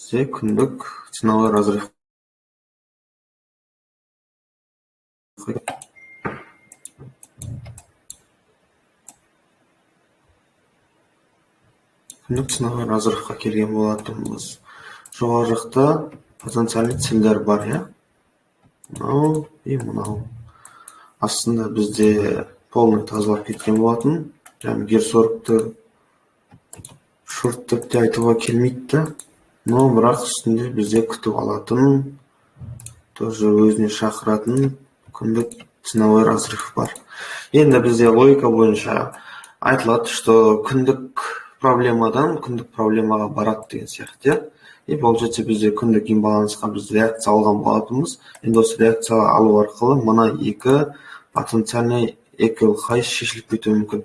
бізде күндік ценовой разрыв. Күндік ценовой разрывқа келген болатынбыз. Жоғары жақта потенциальный целдер бар, иә? Мынау и мынау. Астында бізде полный тазалап кеткен болатын. Яғни Герсоргты шорт деп те айтуға келмейді, но бірақ үстінде бізде күтіп алатын, тоже өзіне шақыратын күндік ценовой разрыв бар. Енді бізде логика бойынша айтылады, что күндік проблемадан күндік проблемаға барады деген сияқты. И получается бізде күндік имбалансқа біз реакция алған болатынбыз. Енді осы реакция алу арқылы мына екі потенциальный эквил хай шешіліп кетуі мүмкін.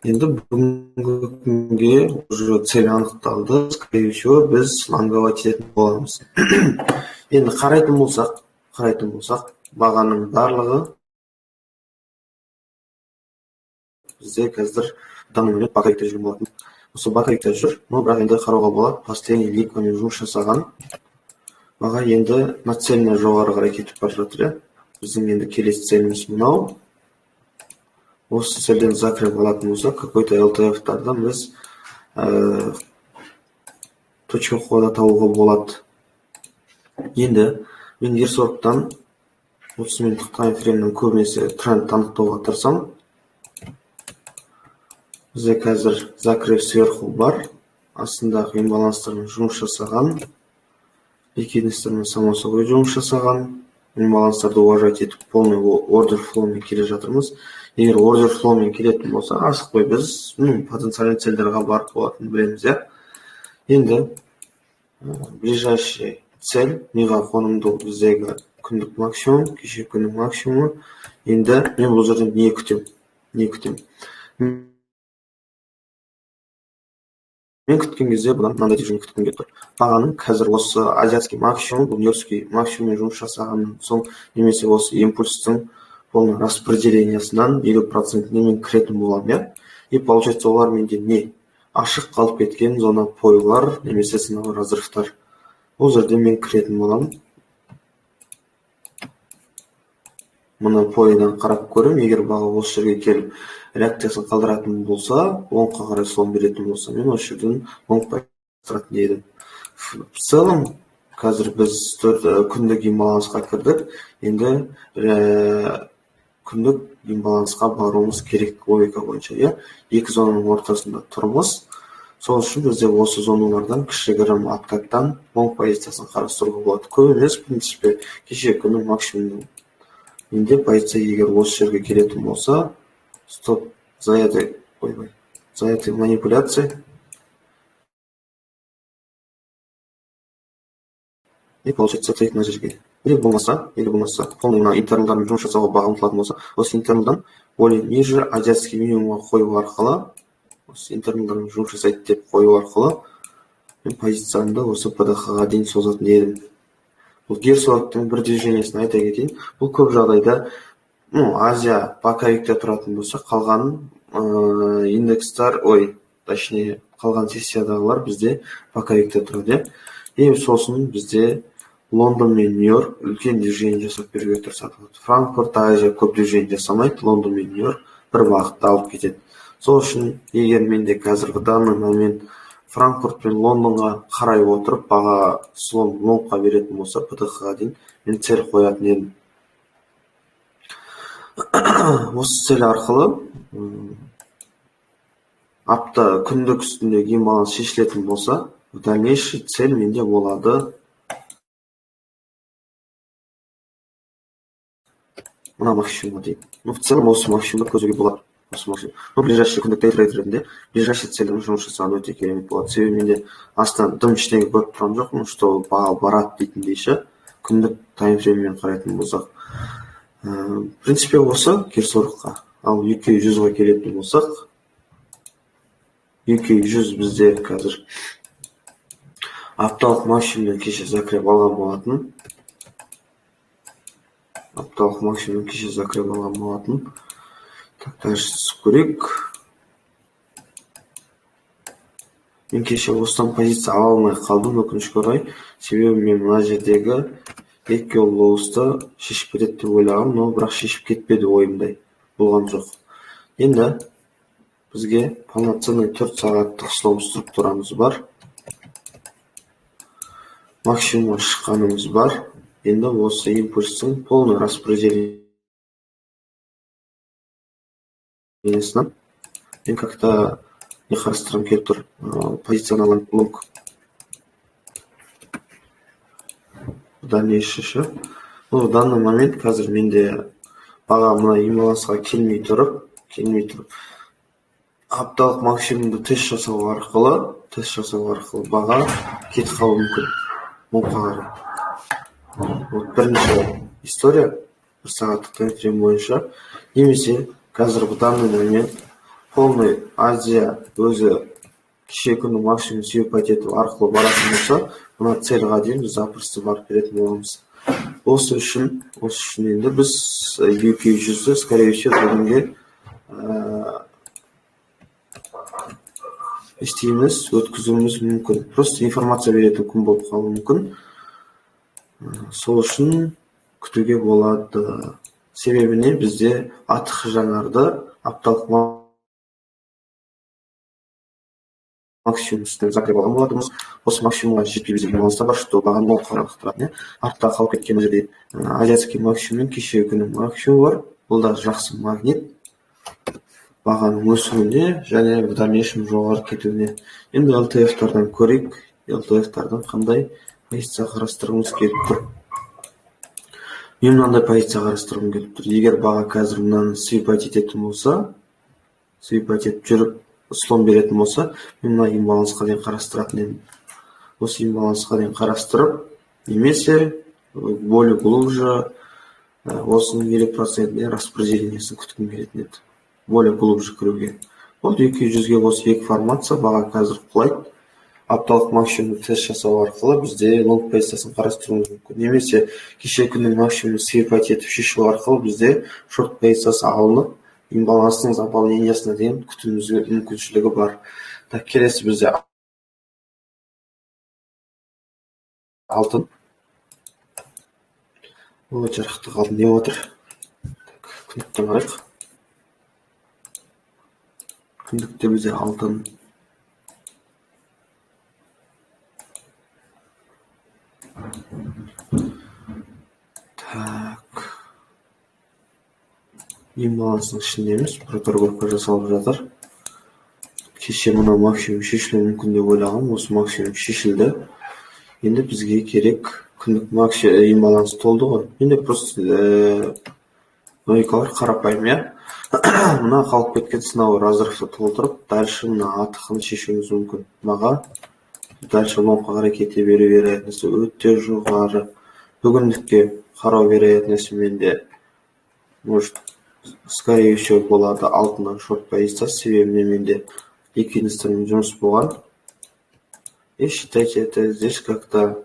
Енді бүгінгі күнге уже цель анықталды. Скорее всего, біз лонговать ететін боламыз. Енді қарайтын болсақ, бағаның барлығы бізде қазір данный момент бакаликте жүрген болатын. Осы бакаликте жүр, но бірақ енді қарауға болады. Последний ликвамен жұмыс жасаған баға енді нацельно жоғары қарай кетіп бара жатыр. Біздің енді келесі целіміз мынау. Осы целден закреп алатын болса, какой-то LTF-тардан біз точка входа табуға болады. Енді мен Герсоргтан 30 минуттық таймфреймнің көбінесе тренд анықтауға тырысамын. Бізде қазір закреп сверху бар. Астындағы имбаланстармен жұмыс жасаған. Ликвидностьтармен само собой жұмыс жасаған. Имбаланстарды уважать етіп, полный ордер флоумен келе жатырмыз. Егер ордер флоумен келетін болса, асықпай біз потенциальный цельдерға барып болатынын білеміз, иә? Енді ближайший цель миға қонымды біздегі күндік максимум, кеше күннің максимумы. Енді мен бұл жерден не күтем? Мен күткен кезде бұдан мынандай движение күткен келіп тұр. Бағаның қазір осы азиатский максимум, бұл нью-йоркский максимуммен жұмыс жасағаннан соң, немесе осы импульстың полный распределениясынан 50% мен кіретін боламын, иә? И получается олар менде не? Ашық қалып кеткен зона пойлар, немесе ценовой разрывтар. Бұл жерде мен кіретін боламын. Мұны пойдан қарап көрім, егер баға осы жерге келіп реакциясын қалдыратын болса, оңға қарай соң беретін болса, мен осы жерден оң пайыстыратын едім. В целом, қазір біз күндік имбалансқа кірдік. Енді күндік имбалансқа баруымыз керек логика бойынша. Екі зонаның ортасында тұрмыз. Сол үшін бізде осы зоналардан кішігірім откаттан оң позициясын қарастыруға болады. Көп емес, в принципе, кеше күннің максимумның менде позиция егер осы жерге келетін болса, стоп, за этой манипуляцией. И получается стоит на жерге. Или болмаса, полный мына интерналдармен жұмыс жасауға баға ұмтылатын болса, осы интерналдан более ниже азиатский минимумға қою арқылы, осы интерналдармен жұмыс жасайды деп қою арқылы, мен позициямды осы ПДХ-ға дейін созатын едім. Бұл Герсоргтың бір движениесін айта кетейін. Бұл көп жағдайда Азия бакаликте тұратын болса, қалған индекстар, точнее, қалған сессиядағылар бізде бакаликте тұрады. И сосын бізде Лондон мен Нью-Йорк үлкен движение жасап беруге тырысады. Франкфурт, Азия көп движение жасамайды, Лондон мен Нью-Йорк бір бағытта алып кетеді. Сол үшін, егер менде қазіргі данный момент Франкфурт пен Лондонға қарай отырып, баға слон лонгқа беретін болса, ПТХ-ға дейін мен цель қоятын едім. Осы цель арқылы апта күндік үстіндегі имбаланс шешілетін болса, дальнейший цель менде болады мына максимумға дейін. В целом осы максимумды көзуге болады. Ближайший күндік трейдер ретінде ближайший цельдің жұмыс жасаған өте керемет болады. Себебі менде астынан дым ішінегі көріп тұрған жоқпын, что баға барады дейтіндейші күндік таймфрейммен қарайтын болсақ. В принципе, осы Герсоргқа. Ал UK 100-ға келетін болсақ, UK 100 бізде қазір апталық максимумнан кеше закреп алған болатын. Так, дальше көрейік. Мен кеше осыдан позиция ала алмай қалдым, өкінішке орай. Себебі мен мына жердегі екі лоусты шешіп кетеді деп ойлағам, но бірақ шешіп кетпеді, ойымдай болған жоқ. Енді бізге полноценный 4 сағаттық слом структурамыз бар. Максимумға шыққанымыз бар. Енді осы импульстың полный распределениесін мен как-то не қарастырғым келіп тұр. Позиционный лонг в дальнейшее. В данный момент қазір менде баға мына имбалансқа келмей тұрып, апталық максимумды тест жасау арқылы баға кетіп қалуы мүмкін. Вот бірінші история 1 сағаттық таймфрейм бойынша, немесе қазір в данный момент полный Азия өзі кеше күні максимум сүйіп етіп арқылы баратын болса, мына цельға дейін біз запросто барып беретін боламыз. Осы үшін енді біз UK 100-ді, скорее всего, бүгінге істейміз, өткізуіміз мүмкін. Просто информация беретін күн болып қалуы мүмкін. Сол үшін күтуге болады. Себебіне бізде артық жаңарды апталық максимум үстінен закреп алған болатынбыз. Осы максимумға жетпей бізде имбаланста бар, что бағаны мол қарақтырады. Артта қалып кеткен жерде азиатский максимум, кешегі күні максимум бар. Бұл да жақсы магнит бағаның өсуіне және в дальнейшем жоғары кетуіне. Енді LTF-тардан көрейік, LTF-тардан қандай позиция қарастырғымыз келіп тұр. Мен мынандай позиция қарастырғым келіп тұр. Егер баға қазір мынаны свипать ететін болса, свипать етіп жүріп слом беретін болса, мен мына имбалансқа дейін қарастыратын едім. Осы имбалансқа дейін қарастырып, немесе более глубже осының 50%-не распределениесін күткім келетін еді. Более глубже кіруге. Вот 200-ге осы екі формация баға қазір құлайды. Апталық максимумды тест жасау арқылы бізде лонг позициясын қарастыруымыз мүмкін. Немесе кеше күннің максимумын свипать етіп шешу арқылы бізде шорт позициясы алынып, имбаланстың заполнениясына дейін күтуімізге мүмкіншілігі бар. Так, келесі бізде алтын. Ой, жарықтық алтын не отыр? Күндіктен қарайық. Күндікте бізде алтын. Так. Имбалансның ішіндеміз, проторговка жасалып жатыр. Кеше мына максимум шешілуі мүмкін деп ойлағам, осы максимум шешілді. Енді бізге керек күндік максимум имбаланс толды ғой. Енді просто логикалар қарапайым, иә. Мына қалып кеткен сынау разрывты толтырып, дальше мына артықын шешуіміз мүмкін. Баға дальше лонгқа қарай кете беру вероятності өте жоғары. Бүгіндікке қарау вероятності менде может скорее всего болады алтыннан шорт позициясы, себебі менде ликвидностьтармен жұмыс болған. И считайте, это здесь как-то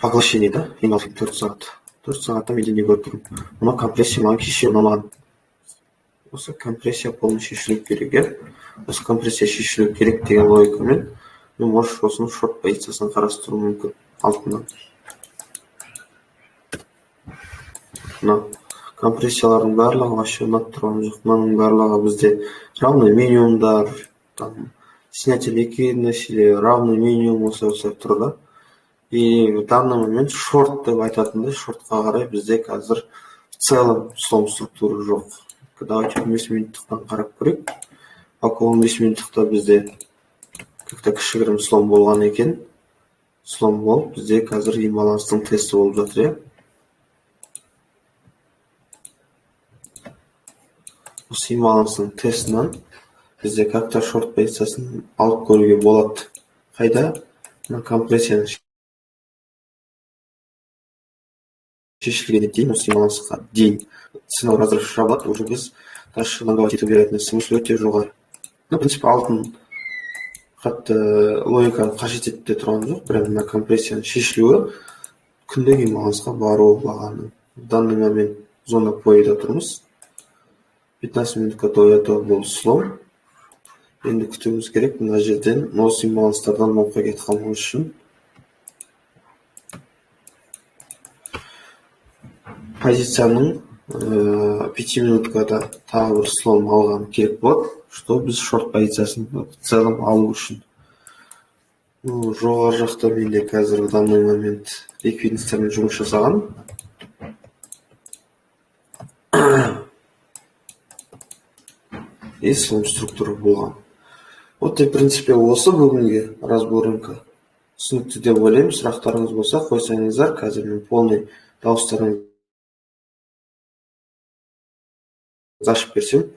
поглощение, да? Имал 4 сағат. 4 сағатта менде не көріп тұрмын. Мына компрессия маған кеше ұнамаған. Осы компрессия полный шешілу керек. Осы компрессия шешілу керек деген логикамен мен может осының шорт позициясын қарастыру мүмкін алтыннан. Мына компрессиялардың барлығы вообще ұнап тұрған жоқ. Мынаның барлығы бізде равный минимумдар, там снятие ликвидности или равный минимум осы тұр да. И в данный момент шорт деп айтатындай, шортқа қарай бізде қазір в целом слом структура жоқ. Давайте 15 минуттықтан қарап көрейік. Около 15 минуттықта бізде как-то кішігірім слом болған екен. Слом болып, бізде қазір имбаланстың тесті болып жатыр, иә. Осы имбаланстың тестінен бізде как-то шорт позициясын алып көруге болады. Қайда? Мына компрессияны шешілгеннен дейін, осы имбалансқа дейін сынау разрыв жабылады, уже біз дальше лонговать ету вероятностіміз өте жоғары. В принципе, алтын қатты логиканы қажет етіп те тұрған жоқ, прям мына компрессияның шешілуі күндегі имбалансқа бару бағаның. В данный момент зона поеда тұрмыз. 15 минутка до этого был слом. Енді күтуіміз керек, мына жерден носи баланстардан нолға кетіп қалмау үшін. Позицияның 5 минуткада тағы бір слом алған керек болады, что біз шорт позициясын в целом алу үшін. Жоғары жақта менде қазір в данный момент ликвидностьтармен жұмыс жасаған. И слом структура болған. Вот и в принципе осы бүгінгі разбор рынка. Түсінікті деп ойлаймын. Сұрақтарыңыз болса қойсаңыздар, қазір мен полный дауыстарыңызды ашып берсем.